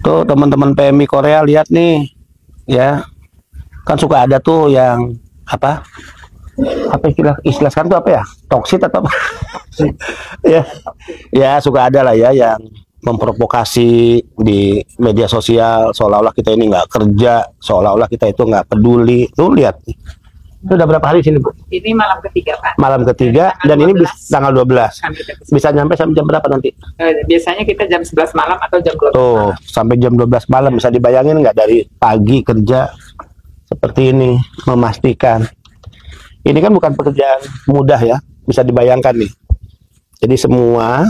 Tuh teman-teman PMI Korea lihat nih, ya kan suka ada tuh yang apa istilah sekarang tuh apa ya, toksit atau apa? Ya, ya suka ada lah ya yang memprovokasi di media sosial seolah-olah kita ini nggak kerja, seolah-olah kita itu nggak peduli. Tuh lihat, itu udah berapa hari sini Bu? Ini malam ketiga Pak. Malam ketiga dan ini tanggal 12. Bisa nyampe sampai jam berapa nanti? Biasanya kita jam 11 malam atau jam 12 Tuh, malam. sampai jam 12 malam. Bisa dibayangin nggak dari pagi kerja seperti ini, memastikan. Ini kan bukan pekerjaan mudah ya, bisa dibayangkan nih. Jadi semua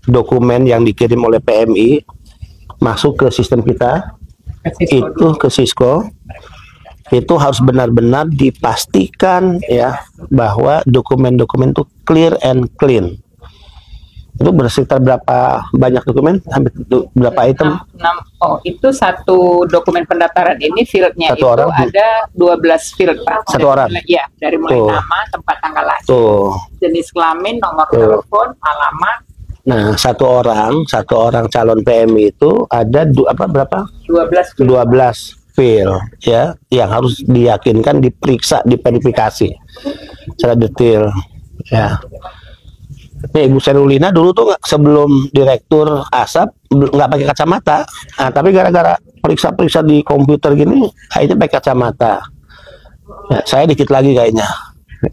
dokumen yang dikirim oleh PMI masuk ke sistem kita, itu ke Cisco, itu harus benar-benar dipastikan ya bahwa dokumen-dokumen itu clear and clean. Itu bersekitar berapa banyak dokumen? Hampir berapa item? Oh, itu satu dokumen pendaftaran ini fieldnya itu orang, ada 12 field Pak. Satu orang? Iya, dari mulai nama, tempat tanggal lahir, jenis kelamin, nomor telepon, alamat. Nah, satu orang calon PMI itu ada berapa? 12 field ya, yang harus diyakinkan, diperiksa, diverifikasi secara detail ya. Nih Ibu Serulina dulu tuh sebelum direktur ASAP nggak pakai kacamata, nah, tapi gara-gara periksa-periksa di komputer gini akhirnya pakai kacamata. Ya, saya dikit lagi kayaknya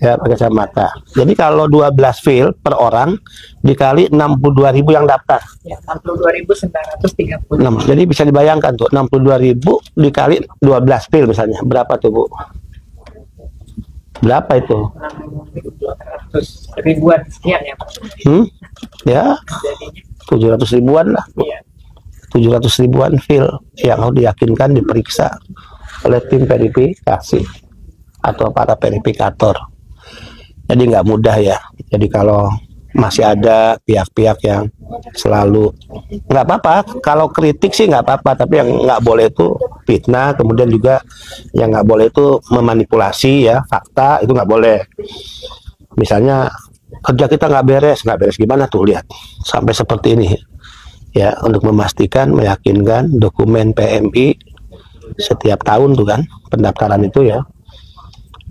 ya pakai kacamata. Jadi kalau 12 field per orang dikali 62.000 yang daftar. Ya, 62.930. Jadi bisa dibayangkan tuh 62.000 dikali 12 field misalnya berapa tuh Bu? Berapa itu? 200 ribuan sekian ya Pak. Ya, 700 ribuan lah. Iya. 700 ribuan file yang harus diyakinkan diperiksa oleh tim verifikasi atau para verifikator. Jadi nggak mudah ya. Jadi kalau masih ada pihak-pihak yang selalu nggak apa-apa, kalau kritik sih nggak apa-apa, tapi yang nggak boleh itu fitnah, kemudian juga yang nggak boleh itu memanipulasi ya fakta, itu nggak boleh. Misalnya kerja kita nggak beres gimana tuh, lihat sampai seperti ini ya, untuk memastikan, meyakinkan dokumen PMI setiap tahun tuh kan pendaftaran itu ya,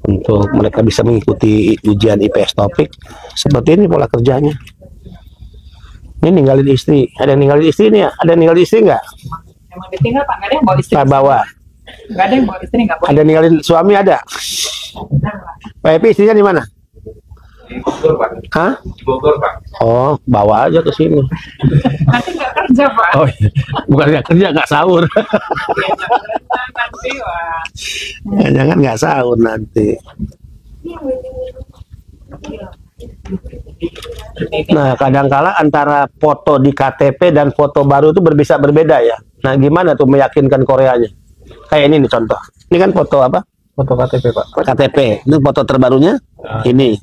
untuk mereka bisa mengikuti ujian IPS topik. Seperti ini pola kerjanya. Ini ninggalin istri, ada yang ninggalin istri nih ya? Ada yang ninggalin istri nggak? Emang ditinggal Pak, nggak ada yang bawa istri? Bawa. Nggak ada yang bawa istri, nggak boleh. Ada yang ninggalin suami, ada? Pak Epi istrinya di mana? Di Bogor Pak. Hah? Di Bogor Pak. Oh, bawa aja ke sini. Nanti nggak kerja Pak. Oh, bukan nggak kerja, nggak sahur. Nanti Pak. Ya, jangan nggak sahur nanti. Nah, kadangkala antara foto di KTP dan foto baru itu berbeda ya. Nah, gimana tuh meyakinkan Koreanya? Kayak ini nih contoh. Ini kan foto apa? Foto KTP Pak. KTP. Itu foto terbarunya. Ini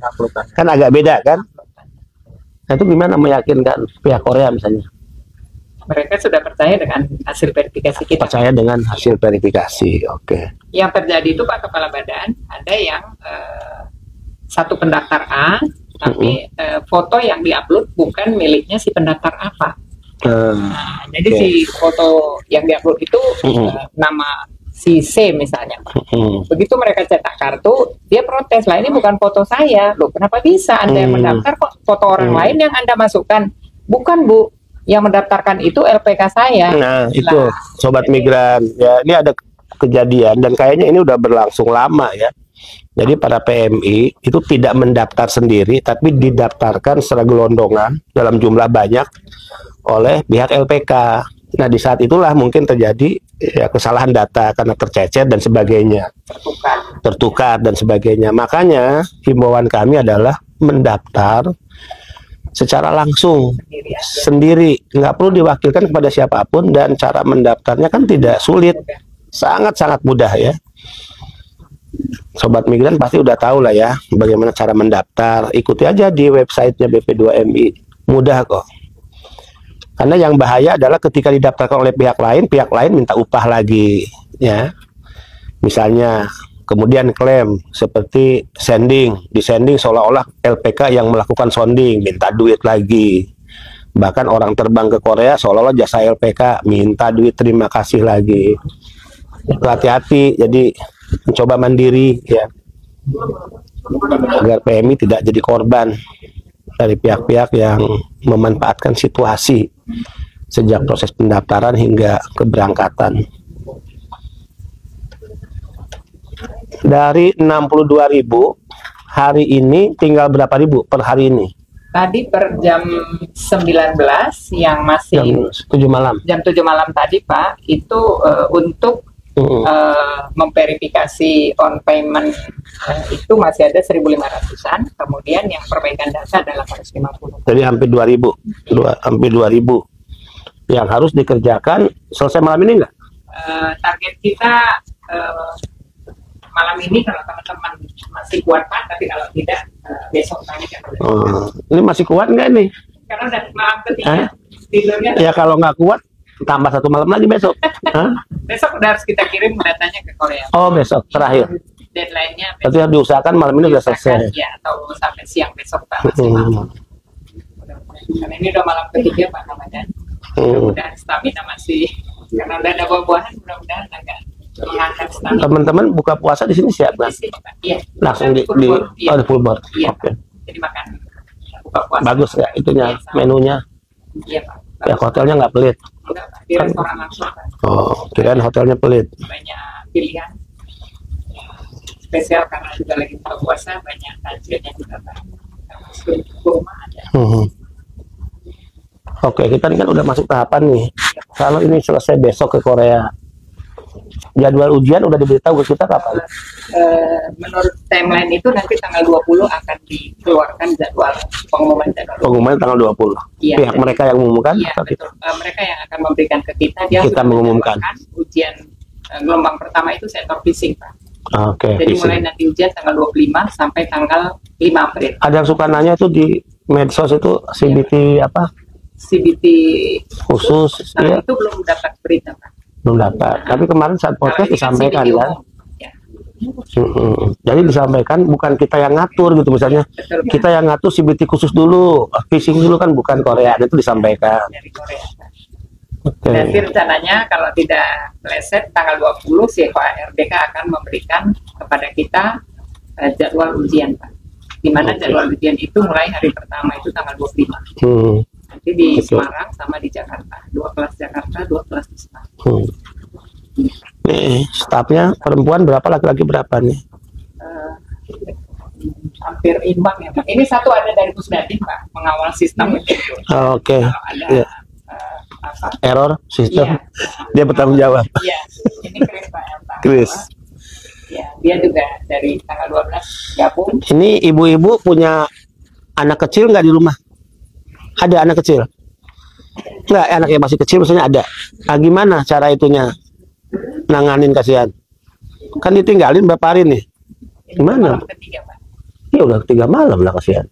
kan agak beda kan? Nah, itu gimana meyakinkan pihak Korea misalnya? Mereka sudah percaya dengan hasil verifikasi kita. Percaya dengan hasil verifikasi. Oke. Yang terjadi itu Pak Kepala Badan, ada yang satu pendaftar A, tapi foto yang diupload bukan miliknya si pendaftar A Pak. Nah, jadi si foto yang diupload itu nama si C misalnya Pak. Begitu mereka cetak kartu, dia protes, lah ini bukan foto saya, loh kenapa bisa Anda yang mendaftar kok foto orang lain yang Anda masukkan? Bukan Bu, yang mendaftarkan itu LPK saya. Nah itu sobat migran ya, ini ada kejadian dan kayaknya ini udah berlangsung lama ya. Jadi para PMI itu tidak mendaftar sendiri, tapi didaftarkan secara gelondongan dalam jumlah banyak oleh pihak LPK. Nah di saat itulah mungkin terjadi ya kesalahan data karena tercecer dan sebagainya, tertukar dan sebagainya. Makanya himbauan kami adalah mendaftar secara langsung sendiri, nggak perlu diwakilkan kepada siapapun, dan cara mendaftarnya kan tidak sulit, sangat-sangat mudah ya. Sobat migran pasti udah tahu lah ya bagaimana cara mendaftar, ikuti aja di websitenya BP2MI, mudah kok. Karena yang bahaya adalah ketika didaftarkan oleh pihak lain minta upah lagi ya, misalnya. Kemudian klaim seperti sending, disending seolah-olah LPK yang melakukan sounding, minta duit lagi. Bahkan orang terbang ke Korea seolah-olah jasa LPK, minta duit terima kasih lagi. Hati-hati, jadi mencoba mandiri ya, agar PMI tidak jadi korban dari pihak-pihak yang memanfaatkan situasi sejak proses pendaftaran hingga keberangkatan. Dari 62.000 hari ini tinggal berapa ribu per hari ini? Tadi per jam 19 yang masih Jam 7 malam. jam 7 malam tadi Pak, itu untuk memverifikasi on payment itu masih ada 1.500-an, kemudian yang perbaikan data adalah 850. Jadi hampir 2.000, hampir 2.000 yang harus dikerjakan selesai malam ini nggak? Target kita malam ini kalau teman-teman masih kuat Pak, tapi kalau tidak besok tanya kan. Ini masih kuat nggak nih? Karena udah malam ketiga tidurnya. Ya kalau nggak kuat tambah 1 malam lagi besok. Besok udah harus kita kirim datanya ke Korea. Oh besok terakhir. Deadline-nya Berarti harus diusahakan malam ini sudah selesai. Ya, atau sampai siang besok Pak maksimal. Karena ini udah malam ketiga Pak namanya. Mudah-mudahan stamina masih, karena udah ada buah-buahan, mudah-mudahan agak mengangkat stamina. Teman-teman buka puasa di sini siap Di kan? sini, Pak. Iya. Langsung di Iya. oh, di full board. Iya. Oke. Jadi makan buka puasa. Bagus ya itunya, Iya, sama. menunya. Iya Pak. Ya hotelnya nggak pelit. Enggak, Pak. Di restoran langsung Pak. Oh, kirain hotelnya pelit. Banyak pilihan. Spesial karena juga lagi buka puasa, banyak takjilnya juga Pak. Termasuk kurma ada. Oke, kita ini kan udah masuk tahapan nih. Kalau ini selesai besok ke Korea, jadwal ujian udah diberitahu ke kita kapan? Menurut timeline itu nanti tanggal 20 akan dikeluarkan jadwal pengumuman jadwal. Pengumuman tanggal 20. Iya. Pihak mereka yang mengumumkan? Iya atau kita? betul. Mereka yang akan memberikan ke kita. Dia Kita sudah mengumumkan. menjadwalkan ujian gelombang pertama itu sektor phishing Pak. Oke. Jadi visi. mulai nanti ujian tanggal 25 sampai tanggal 5 April. Ada yang suka nanya tuh di medsos itu CBT apa CBT khusus ya, itu belum dapat berita Pak. belum dapat. Tapi kemarin saat podcast Kalau ini kan disampaikan CBT kan. umum. Ya, Jadi disampaikan bukan kita yang ngatur gitu misalnya. betul Pak. Kita yang ngatur CBT khusus dulu, phishing dulu kan bukan Korea. Itu disampaikan. Dari Korea Pak. Oke. Nanti rencananya kalau tidak meleset tanggal 20 si RDK akan memberikan kepada kita jadwal ujian Pak. Di mana jadwal ujian itu mulai hari pertama itu tanggal 25. Nanti di Betul. Semarang sama di Jakarta. 2 kelas Jakarta, 2 kelas di Semarang. Nih, stafnya perempuan berapa, laki-laki berapa nih? Hampir imbang ya Pak. Ini satu ada dari Pusdatin Pak, mengawal sistem itu. Oke. Kalau ada Ya. apa? Error sistem. Iya. Dia bertanggung jawab. Iya, ini Chris Pak yang tanggung Chris. jawab. Ya, dia juga dari tanggal 12 gabung. Ini ibu-ibu punya anak kecil nggak di rumah? Ada anak kecil? Nggak, anak yang masih kecil misalnya ada. Nah, gimana cara itunya? Nanganin kasihan. Kan ditinggalin berapa hari nih? Ini Gimana? malam ketiga Pak. Iya udah 3 malam lah kasihan.